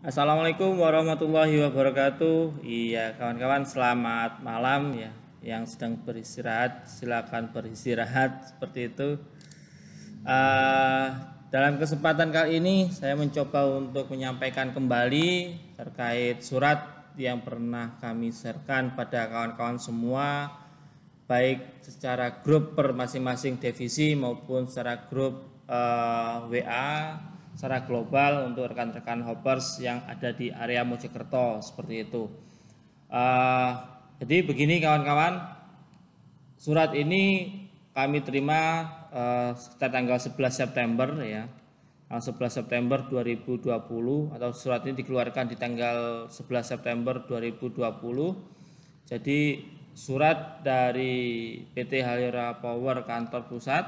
Assalamualaikum warahmatullahi wabarakatuh. Iya, kawan-kawan, selamat malam ya. Yang sedang beristirahat, silakan beristirahat seperti itu. Uh, dalam kesempatan kali ini saya mencoba untuk menyampaikan kembali terkait surat yang pernah kami sharekan pada kawan-kawan semua, baik secara grup per masing-masing divisi maupun secara grup WA secara global untuk rekan-rekan hoppers yang ada di area Mojokerto seperti itu. Jadi begini kawan-kawan, surat ini kami terima sekitar tanggal 11 September ya. Tanggal 11 September 2020 atau surat ini dikeluarkan di tanggal 11 September 2020. Jadi surat dari PT Haliora Power kantor pusat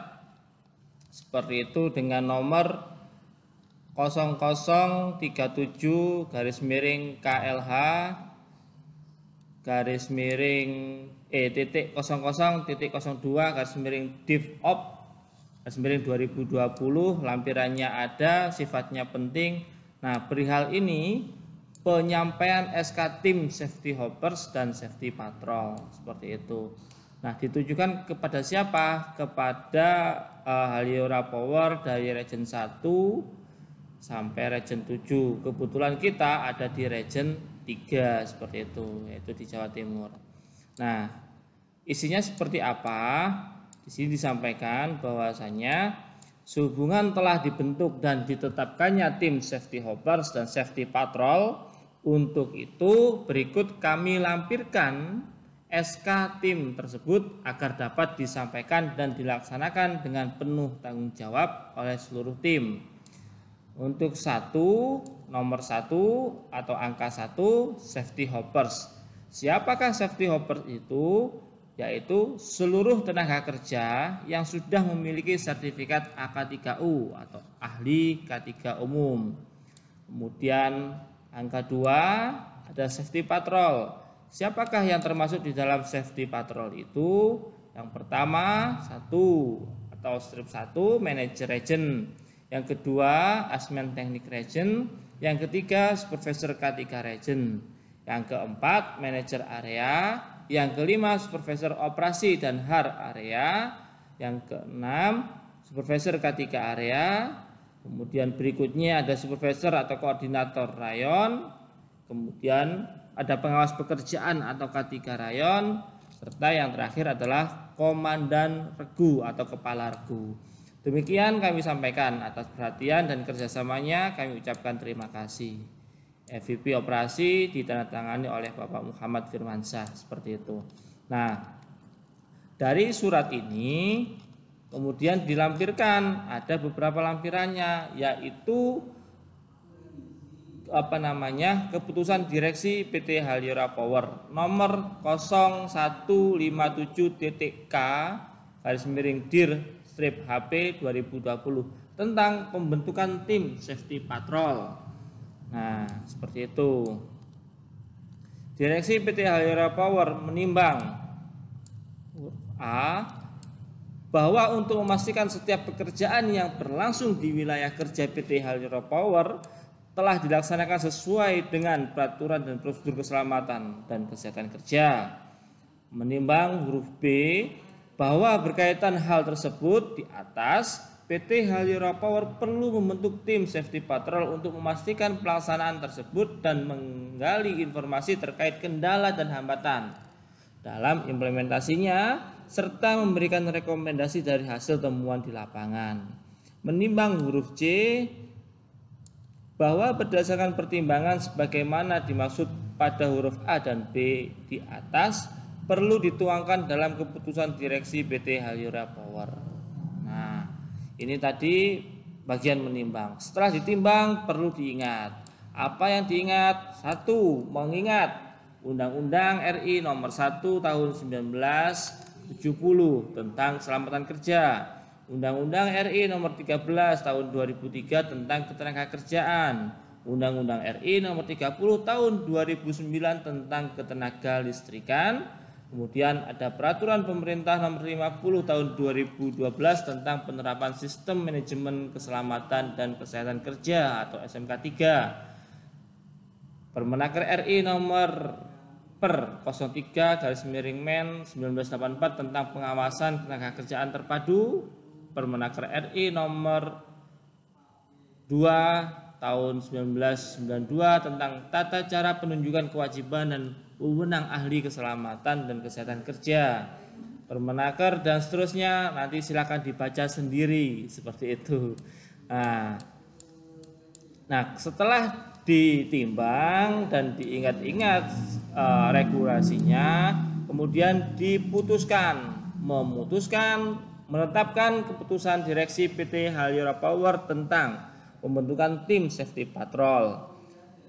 seperti itu dengan nomor 0037 garis miring KLH garis miring titik 00 titik 02 garis miring DivOp garis miring 2020, lampirannya ada, sifatnya penting. Nah, perihal ini penyampaian SK tim safety hoppers dan safety patrol seperti itu. Nah, ditujukan kepada siapa? Kepada Haliora Power dari Region 1 sampai Region 7. Kebetulan kita ada di Region 3 seperti itu, yaitu di Jawa Timur. Nah, isinya seperti apa? Di sini disampaikan bahwasanya sehubungan telah dibentuk dan ditetapkannya tim safety hoppers dan safety patrol. Untuk itu berikut kami lampirkan SK tim tersebut agar dapat disampaikan dan dilaksanakan dengan penuh tanggung jawab oleh seluruh tim. Untuk nomor 1 atau angka 1 safety hoppers. Siapakah safety hoppers itu? Yaitu seluruh tenaga kerja yang sudah memiliki sertifikat AK3U atau ahli K3 umum. Kemudian angka 2 ada safety patrol. Siapakah yang termasuk di dalam safety patrol itu? Yang pertama 1 atau strip 1 manajer region. Yang kedua, Asmen Teknik Region. Yang ketiga, Supervisor K3 Region. Yang keempat, Manajer Area. Yang kelima, Supervisor Operasi dan HAR Area. Yang keenam, Supervisor K3 Area. Kemudian berikutnya ada Supervisor atau Koordinator Rayon. Kemudian ada Pengawas Pekerjaan atau K3 Rayon. Serta yang terakhir adalah Komandan Regu atau Kepala Regu. Demikian kami sampaikan. Atas perhatian dan kerjasamanya kami ucapkan terima kasih. FVP operasi ditandatangani oleh Bapak Muhammad Firmansyah seperti itu. Nah, dari surat ini kemudian dilampirkan, ada beberapa lampirannya, yaitu keputusan direksi PT Haliora Power nomor 0157.K garis miring dir strip HP 2020 tentang pembentukan tim safety patrol. Nah, seperti itu. Direksi PT Haliora Power menimbang A, bahwa untuk memastikan setiap pekerjaan yang berlangsung di wilayah kerja PT Haliora Power telah dilaksanakan sesuai dengan peraturan dan prosedur keselamatan dan kesehatan kerja. Menimbang huruf B, bahwa berkaitan hal tersebut di atas, PT Haliora Power perlu membentuk tim safety patrol untuk memastikan pelaksanaan tersebut dan menggali informasi terkait kendala dan hambatan dalam implementasinya serta memberikan rekomendasi dari hasil temuan di lapangan. Menimbang huruf C, bahwa berdasarkan pertimbangan sebagaimana dimaksud pada huruf A dan B di atas perlu dituangkan dalam keputusan direksi PT Haliora Power. Nah, ini tadi bagian menimbang. Setelah ditimbang perlu diingat. Apa yang diingat? 1. Mengingat Undang-Undang RI nomor 1 tahun 1970 tentang keselamatan kerja. Undang-Undang RI nomor 13 tahun 2003 tentang ketenagakerjaan. Undang-Undang RI nomor 30 tahun 2009 tentang ketenaga listrikan. Kemudian ada peraturan pemerintah nomor 50 tahun 2012 tentang penerapan sistem manajemen keselamatan dan kesehatan kerja atau SMK 3. Permenaker RI nomor per 03/Men 1984 tentang pengawasan tenaga kerjaan terpadu, Permenaker RI nomor 2 tahun 1992 tentang tata cara penunjukan kewajiban dan wewenang ahli keselamatan dan kesehatan kerja, Permenaker dan seterusnya, nanti silakan dibaca sendiri seperti itu. Nah, setelah ditimbang dan diingat-ingat regulasinya, kemudian menetapkan keputusan direksi PT Haliora Power tentang pembentukan tim safety patrol. Yang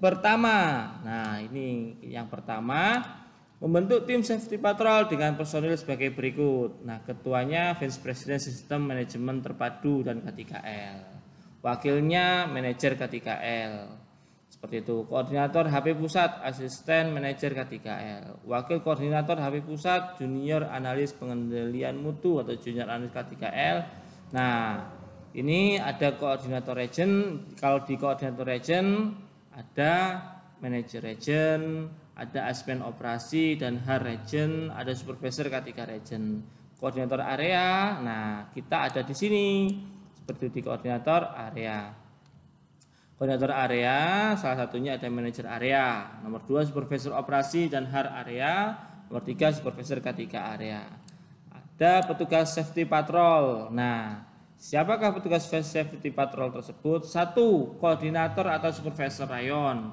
pertama, membentuk tim safety patrol dengan personil sebagai berikut. Nah, ketuanya Vice President Sistem Manajemen Terpadu dan K3L. Wakilnya manajer K3L. Seperti itu. Koordinator HP Pusat, asisten manajer K3L. Wakil koordinator HP Pusat, junior analis pengendalian mutu atau junior analis K3L. Nah, ini ada koordinator region. Kalau di koordinator region ada manajer region, ada aspen operasi dan HAR region, ada supervisor K3 region. Koordinator area, nah kita ada di sini seperti di koordinator area. Koordinator area salah satunya ada manajer area, nomor 2 supervisor operasi dan HAR area, nomor 3 supervisor K3 area. Ada petugas safety patrol. Nah, siapakah petugas safety patrol tersebut? 1. Koordinator atau supervisor rayon.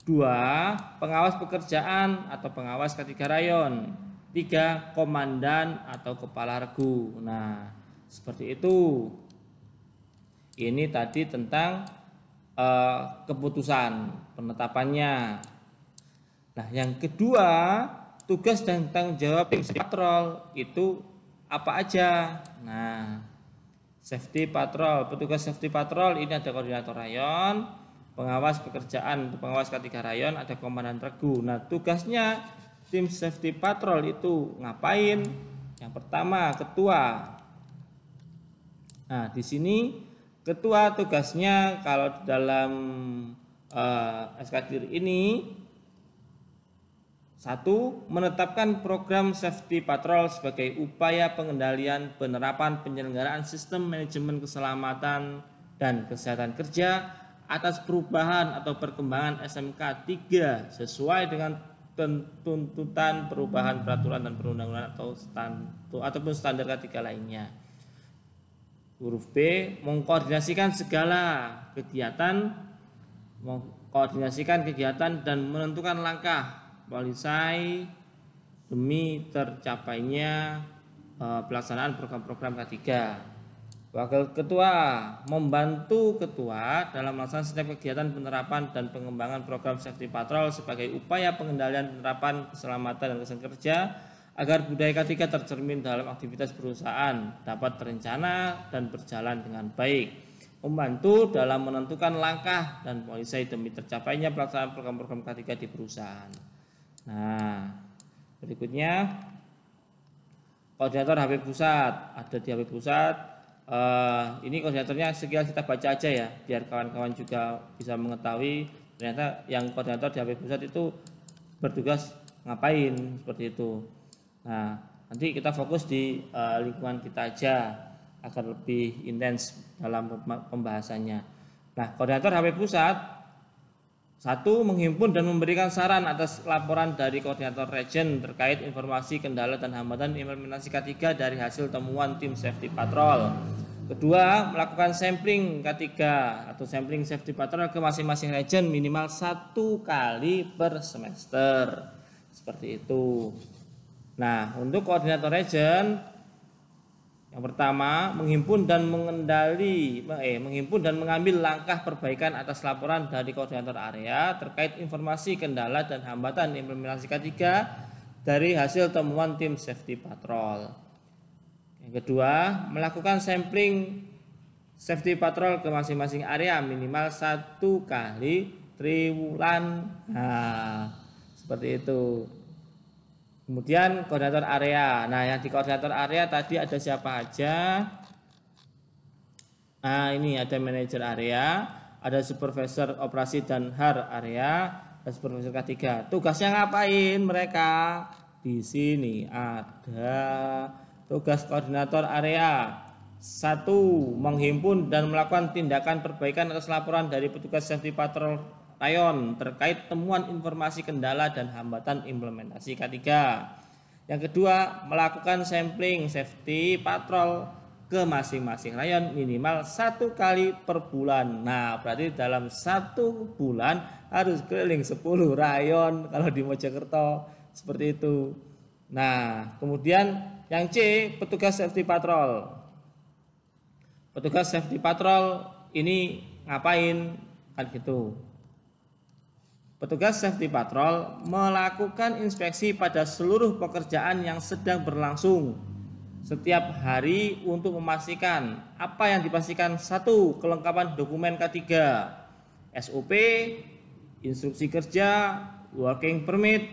2. Pengawas pekerjaan atau pengawas K3 rayon. 3. Komandan atau kepala regu. Nah, seperti itu. Ini tadi tentang keputusan penetapannya. Nah, yang kedua, tugas dan tanggung jawab safety patrol itu apa aja? Nah, safety patrol, petugas safety patrol ini ada koordinator rayon, pengawas pekerjaan, pengawas K3 rayon, ada komandan regu. Nah, tugasnya tim safety patrol itu ngapain? Yang pertama, ketua. Nah, di sini ketua tugasnya kalau dalam SKDIR ini 1. Menetapkan program safety patrol sebagai upaya pengendalian penerapan penyelenggaraan sistem manajemen keselamatan dan kesehatan kerja atas perubahan atau perkembangan SMK 3 sesuai dengan tuntutan perubahan peraturan dan perundang-undangan ataupun standar K3 lainnya. Huruf B, mengkoordinasikan kegiatan dan menentukan langkah polisai demi tercapainya pelaksanaan program-program K3. Wakil ketua membantu ketua dalam melaksanakan setiap kegiatan penerapan dan pengembangan program safety patrol sebagai upaya pengendalian penerapan keselamatan dan kesehatan kerja agar budaya K3 tercermin dalam aktivitas perusahaan, dapat terencana dan berjalan dengan baik. Membantu dalam menentukan langkah dan polisai demi tercapainya pelaksanaan program-program K3 di perusahaan. Nah, berikutnya koordinator HP Pusat. Ada di HP Pusat. Ini koordinatornya sekilas kita baca aja ya, biar kawan-kawan juga bisa mengetahui ternyata yang koordinator di HP Pusat itu bertugas ngapain, seperti itu. Nah, nanti kita fokus di lingkungan kita aja agar lebih intens dalam pembahasannya. Nah, koordinator HP Pusat 1. Menghimpun dan memberikan saran atas laporan dari koordinator region terkait informasi kendala dan hambatan implementasi K3 dari hasil temuan tim safety patrol. Kedua, melakukan sampling K3 atau sampling safety patrol ke masing-masing region minimal 1 kali per semester. Seperti itu. Nah, untuk koordinator region yang pertama, menghimpun dan mengambil langkah perbaikan atas laporan dari koordinator area terkait informasi kendala dan hambatan implementasi K3 dari hasil temuan tim safety patrol. Yang kedua, melakukan sampling safety patrol ke masing-masing area minimal 1 kali triwulan. Nah, seperti itu. Kemudian koordinator area. Nah, yang di koordinator area tadi ada siapa aja? Nah, ini ada manajer area, ada supervisor operasi dan HAR area, dan supervisor K3. Tugasnya ngapain mereka? Di sini ada tugas koordinator area. 1. Menghimpun dan melakukan tindakan perbaikan atas laporan dari petugas safety patrol rayon terkait temuan informasi kendala dan hambatan implementasi K3. Yang kedua, melakukan sampling safety patrol ke masing-masing rayon minimal 1 kali per bulan. Nah, berarti dalam 1 bulan harus keliling 10 rayon kalau di Mojokerto, seperti itu. Nah, kemudian yang C, petugas safety patrol. Petugas safety patrol ini ngapain? Kan gitu. Petugas safety patrol melakukan inspeksi pada seluruh pekerjaan yang sedang berlangsung setiap hari untuk memastikan apa yang dipastikan. 1. Kelengkapan dokumen K3, SOP, instruksi kerja, working permit,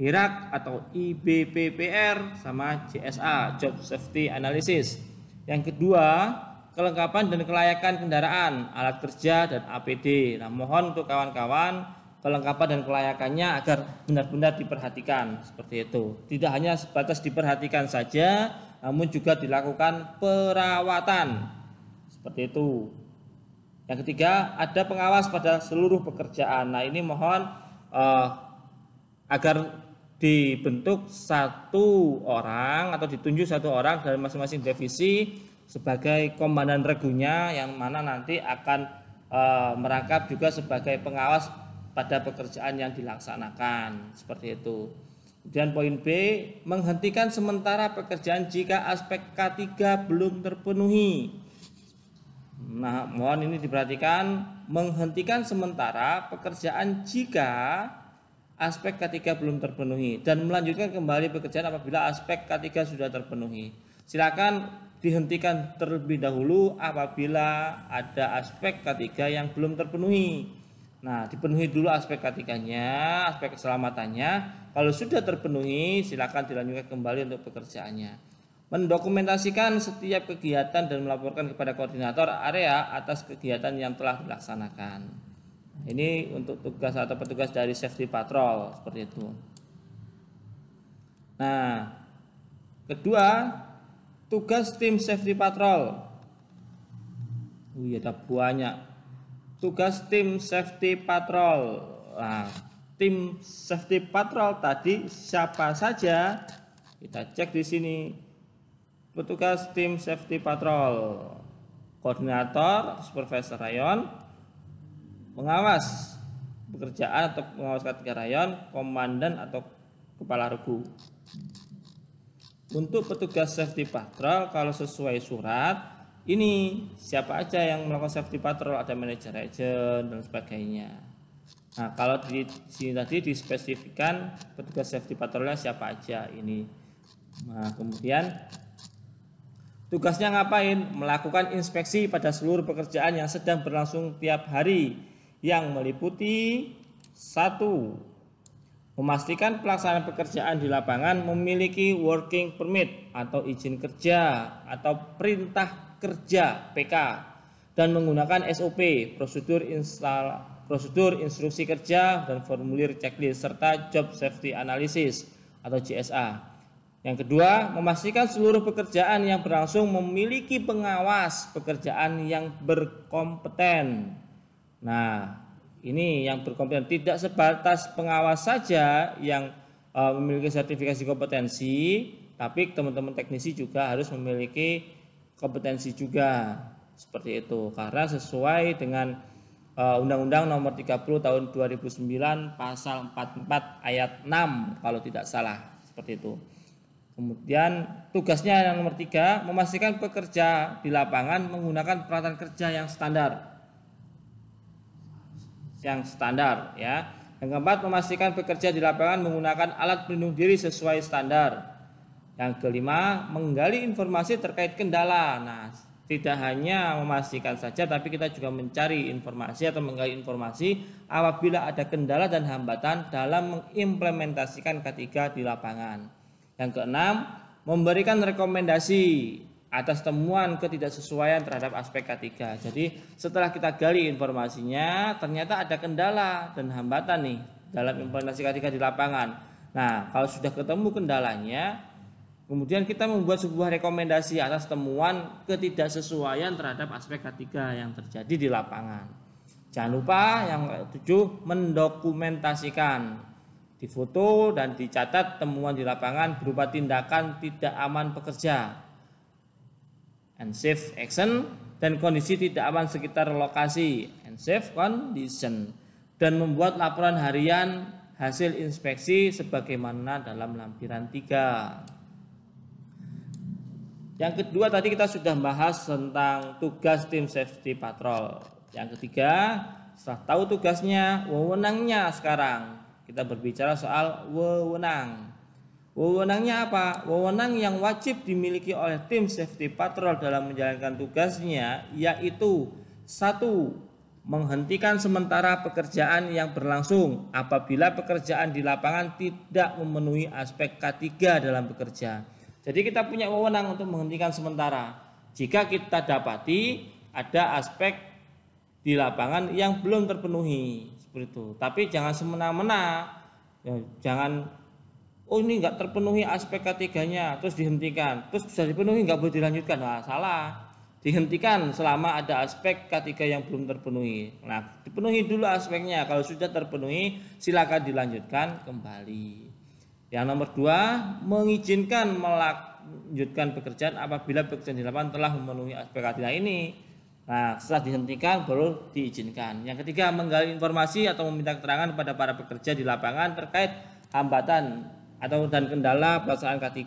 HIRAK atau IBPPR, sama JSA, Job Safety Analysis. Yang kedua, kelengkapan dan kelayakan kendaraan, alat kerja dan APD. Nah, mohon untuk kawan-kawan kelengkapan dan kelayakannya agar benar-benar diperhatikan, seperti itu. Tidak hanya sebatas diperhatikan saja, namun juga dilakukan perawatan, seperti itu. Yang ketiga, ada pengawas pada seluruh pekerjaan. Nah, ini mohon agar dibentuk 1 orang atau ditunjuk 1 orang dari masing-masing divisi sebagai komandan regunya, yang mana nanti akan merangkap juga sebagai pengawas pada pekerjaan yang dilaksanakan, seperti itu. Kemudian poin B, menghentikan sementara pekerjaan jika aspek K3 belum terpenuhi. Nah, mohon ini diperhatikan, menghentikan sementara pekerjaan jika aspek K3 belum terpenuhi dan melanjutkan kembali pekerjaan apabila aspek K3 sudah terpenuhi. Silakan dihentikan terlebih dahulu apabila ada aspek K3 yang belum terpenuhi. Nah, dipenuhi dulu aspek K3-nya, aspek keselamatannya. Kalau sudah terpenuhi, silakan dilanjutkan kembali untuk pekerjaannya. Mendokumentasikan setiap kegiatan dan melaporkan kepada koordinator area atas kegiatan yang telah dilaksanakan. Ini untuk tugas atau petugas dari safety patrol, seperti itu. Nah, kedua, tugas tim safety patrol. Ada banyak. Tugas tim safety patrol. Nah, tim safety patrol tadi siapa saja? Kita cek di sini. Petugas tim safety patrol, koordinator, supervisor rayon, pengawas pekerjaan atau pengawas K3 rayon, komandan atau kepala regu. Untuk petugas safety patrol, kalau sesuai surat, ini siapa aja yang melakukan safety patrol, ada manajer agent dan sebagainya. Nah, kalau di sini tadi dispesifikan petugas safety patrolnya siapa aja ini. Nah, kemudian tugasnya ngapain? Melakukan inspeksi pada seluruh pekerjaan yang sedang berlangsung tiap hari, yang meliputi 1. Memastikan pelaksanaan pekerjaan di lapangan memiliki working permit atau izin kerja atau perintah kerja PK dan menggunakan SOP, prosedur instruksi kerja dan formulir checklist serta job safety analysis atau JSA. Yang kedua, memastikan seluruh pekerjaan yang berlangsung memiliki pengawas pekerjaan yang berkompeten. Nah, ini yang berkompeten, tidak sebatas pengawas saja yang memiliki sertifikasi kompetensi, tapi teman-teman teknisi juga harus memiliki kompetensi juga, seperti itu. Karena sesuai dengan Undang-Undang Nomor 30 Tahun 2009 Pasal 44 Ayat 6 kalau tidak salah, seperti itu. Kemudian tugasnya yang nomor 3, memastikan pekerja di lapangan menggunakan peralatan kerja yang standar. Ya. Yang keempat, memastikan pekerja di lapangan menggunakan alat pelindung diri sesuai standar. Yang kelima, menggali informasi terkait kendala. Nah, tidak hanya memastikan saja, tapi kita juga mencari informasi atau menggali informasi apabila ada kendala dan hambatan dalam mengimplementasikan K3 di lapangan. Yang keenam, memberikan rekomendasi atas temuan ketidaksesuaian terhadap aspek K3. Jadi setelah kita gali informasinya, ternyata ada kendala dan hambatan nih dalam implementasi K3 di lapangan. Nah, kalau sudah ketemu kendalanya, kemudian kita membuat sebuah rekomendasi atas temuan ketidaksesuaian terhadap aspek K3 yang terjadi di lapangan. Jangan lupa yang ketujuh, mendokumentasikan, difoto dan dicatat temuan di lapangan berupa tindakan tidak aman pekerja, unsafe action, dan kondisi tidak aman sekitar lokasi, unsafe condition, dan membuat laporan harian hasil inspeksi sebagaimana dalam lampiran 3. Yang kedua tadi kita sudah bahas tentang tugas tim safety patrol. Yang ketiga, setelah tahu tugasnya, wewenangnya, sekarang kita berbicara soal wewenang. Wewenangnya apa? Wewenang yang wajib dimiliki oleh tim safety patrol dalam menjalankan tugasnya yaitu 1. Menghentikan sementara pekerjaan yang berlangsung apabila pekerjaan di lapangan tidak memenuhi aspek K3 dalam bekerja. Jadi kita punya wewenang untuk menghentikan sementara jika kita dapati ada aspek di lapangan yang belum terpenuhi, seperti itu. Tapi jangan semena-mena, ya, jangan ini nggak terpenuhi aspek K3-nya terus dihentikan, terus bisa dipenuhi nggak boleh dilanjutkan. Nah, salah. Dihentikan selama ada aspek K3 yang belum terpenuhi. Nah, dipenuhi dulu aspeknya. Kalau sudah terpenuhi, silakan dilanjutkan kembali. Yang nomor 2, mengizinkan melanjutkan pekerjaan apabila pekerjaan di lapangan telah memenuhi aspek K3 ini. Nah, setelah dihentikan baru diizinkan. Yang ketiga, menggali informasi atau meminta keterangan kepada para pekerja di lapangan terkait hambatan atau dan kendala pelaksanaan K3.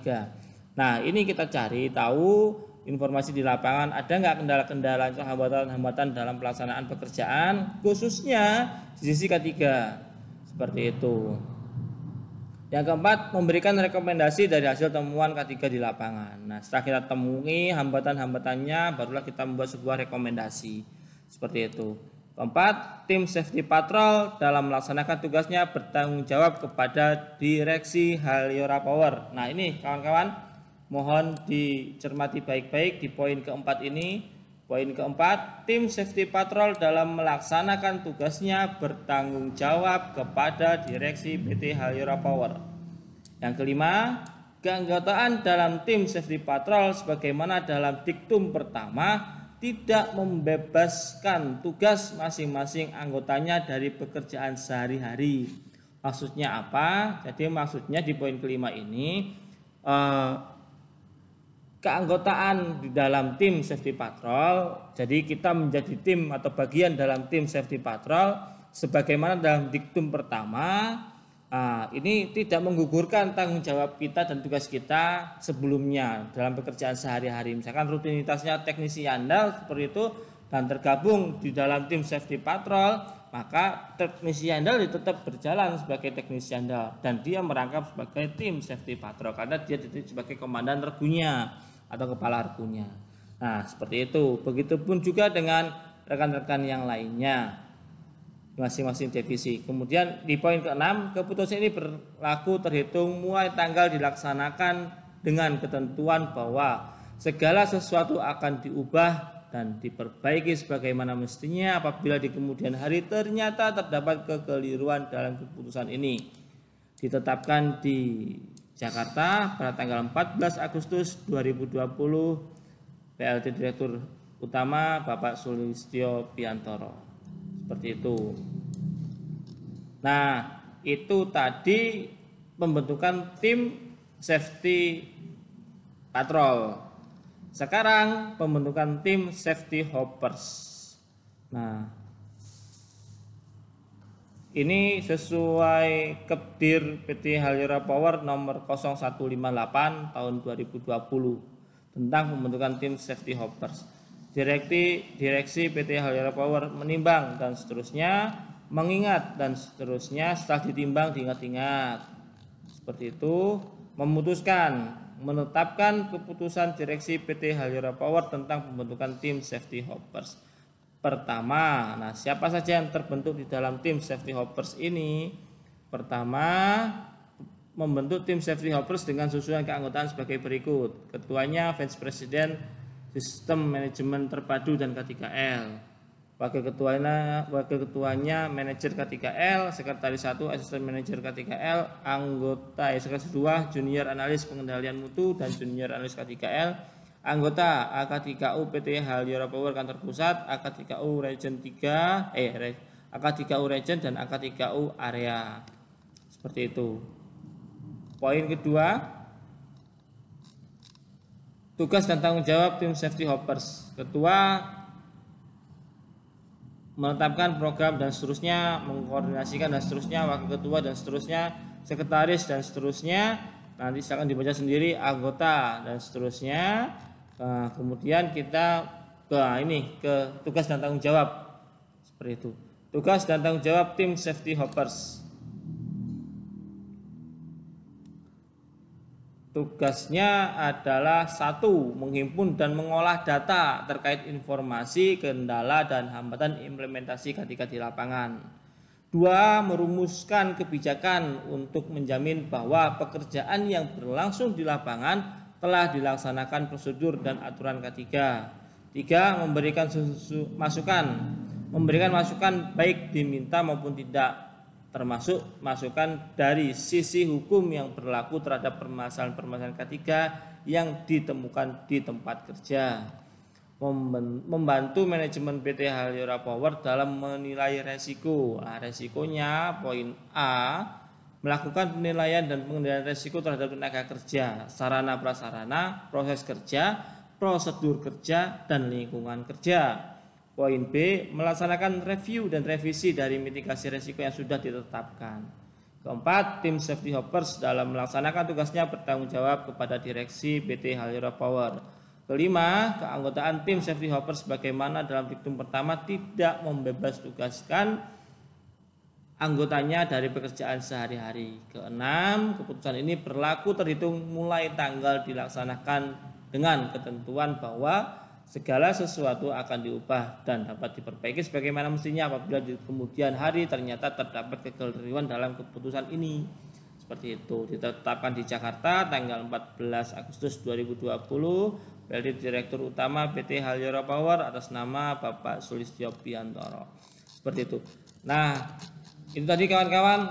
Nah, ini kita cari tahu informasi di lapangan, ada nggak kendala-kendala atau hambatan-hambatan dalam pelaksanaan pekerjaan khususnya di sisi K3. Seperti itu. Yang keempat, memberikan rekomendasi dari hasil temuan K3 di lapangan. Nah, setelah kita temui hambatan-hambatannya, barulah kita membuat sebuah rekomendasi. Seperti itu. Keempat, tim safety patrol dalam melaksanakan tugasnya bertanggung jawab kepada Direksi Haliora Power. Nah, ini kawan-kawan, mohon dicermati baik-baik di poin keempat ini. Poin keempat, tim safety patrol dalam melaksanakan tugasnya bertanggung jawab kepada Direksi PT Haliora Power. Yang kelima, keanggotaan dalam tim safety patrol sebagaimana dalam diktum pertama tidak membebaskan tugas masing-masing anggotanya dari pekerjaan sehari-hari. Maksudnya apa? Jadi maksudnya di poin kelima ini keanggotaan di dalam tim safety patrol, jadi kita menjadi tim atau bagian dalam tim safety patrol sebagaimana dalam diktum pertama, ini tidak menggugurkan tanggung jawab kita dan tugas kita sebelumnya dalam pekerjaan sehari-hari. Misalkan rutinitasnya teknisi handal seperti itu dan tergabung di dalam tim safety patrol, maka teknisi handal tetap berjalan sebagai teknisi handal dan dia merangkap sebagai tim safety patrol karena dia sebagai komandan regunya atau kepala regunya. Nah, seperti itu. Begitupun juga dengan rekan-rekan yang lainnya masing-masing divisi. Kemudian di poin ke-6, keputusan ini berlaku terhitung mulai tanggal dilaksanakan dengan ketentuan bahwa segala sesuatu akan diubah dan diperbaiki sebagaimana mestinya apabila di kemudian hari ternyata terdapat kekeliruan dalam keputusan ini. Ditetapkan di Jakarta pada tanggal 14 Agustus 2020, PLT Direktur Utama Bapak Sulistyo Piantoro. Seperti itu. Nah, itu tadi pembentukan tim safety patrol. Sekarang pembentukan tim safety hoppers. Nah, ini sesuai Kepdir PT Haliora Power nomor 0158 tahun 2020 tentang pembentukan tim safety hoppers. Direksi PT Haliora Power menimbang dan seterusnya, mengingat dan seterusnya, setelah ditimbang diingat-ingat. Seperti itu, memutuskan menetapkan keputusan Direksi PT Haliora Power tentang pembentukan tim safety hoppers. Pertama, nah siapa saja yang terbentuk di dalam tim safety hoppers ini? Pertama, membentuk tim safety hoppers dengan susunan keanggotaan sebagai berikut. Ketuanya Vice President Sistem Manajemen Terpadu dan K3L. Wakil ketuanya manajer K3L, sekretaris 1 asisten manajer K3L, anggota sekretaris 2 junior analis pengendalian mutu dan junior analis K3L, anggota AK3U PT Haliora Power kantor pusat, AK3U Region 3, AK3U Region dan AK3U area. Seperti itu. Poin kedua, tugas dan tanggung jawab tim safety hoppers. Ketua menetapkan program dan seterusnya, mengkoordinasikan dan seterusnya, wakil ketua dan seterusnya, sekretaris dan seterusnya. Nanti akan dibaca sendiri anggota dan seterusnya. Nah, kemudian kita ke tugas dan tanggung jawab. Seperti itu. Tugas dan tanggung jawab tim safety hoppers. Tugasnya adalah 1. Menghimpun dan mengolah data terkait informasi, kendala, dan hambatan implementasi K3 di lapangan. 2. Merumuskan kebijakan untuk menjamin bahwa pekerjaan yang berlangsung di lapangan telah dilaksanakan prosedur dan aturan K3. 3. Memberikan masukan baik diminta maupun tidak, termasuk masukan dari sisi hukum yang berlaku terhadap permasalahan-permasalahan K3 yang ditemukan di tempat kerja. Membantu manajemen PT Haliora Power dalam menilai resiko. Nah, resikonya poin A, melakukan penilaian dan pengendalian resiko terhadap tenaga kerja, sarana prasarana, proses kerja, prosedur kerja, dan lingkungan kerja. Poin B, melaksanakan review dan revisi dari mitigasi risiko yang sudah ditetapkan. Keempat, tim safety hoppers dalam melaksanakan tugasnya bertanggung jawab kepada direksi PT Haliora Power. Kelima, keanggotaan tim safety hoppers sebagaimana dalam diktum pertama tidak membebas tugaskan anggotanya dari pekerjaan sehari-hari. Keenam, keputusan ini berlaku terhitung mulai tanggal dilaksanakan dengan ketentuan bahwa segala sesuatu akan diubah dan dapat diperbaiki sebagaimana mestinya apabila di kemudian hari ternyata terdapat kekeliruan dalam keputusan ini. Seperti itu. Ditetapkan di Jakarta tanggal 14 Agustus 2020. PLT Direktur Utama PT Haliora Power atas nama Bapak Sulistyo Piantoro. Seperti itu. Nah, itu tadi kawan-kawan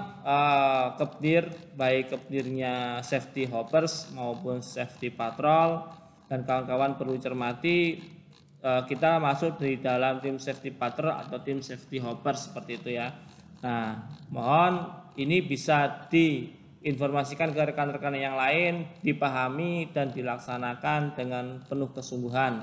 kepdir, baik kepdirnya safety hoppers maupun safety patrol. Dan kawan-kawan perlu cermati, kita masuk di dalam tim safety patrol atau tim safety hopper seperti itu ya. Nah, mohon ini bisa diinformasikan ke rekan-rekan yang lain, dipahami dan dilaksanakan dengan penuh kesungguhan.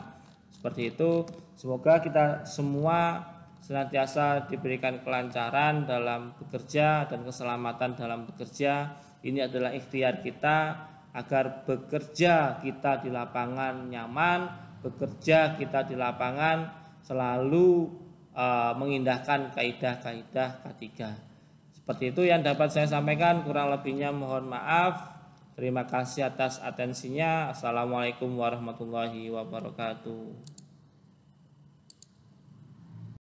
Seperti itu, semoga kita semua senantiasa diberikan kelancaran dalam bekerja dan keselamatan dalam bekerja. Ini adalah ikhtiar kita agar bekerja kita di lapangan nyaman, bekerja kita di lapangan selalu mengindahkan kaidah-kaidah K3. Seperti itu yang dapat saya sampaikan, kurang lebihnya mohon maaf. Terima kasih atas atensinya. Assalamualaikum warahmatullahi wabarakatuh.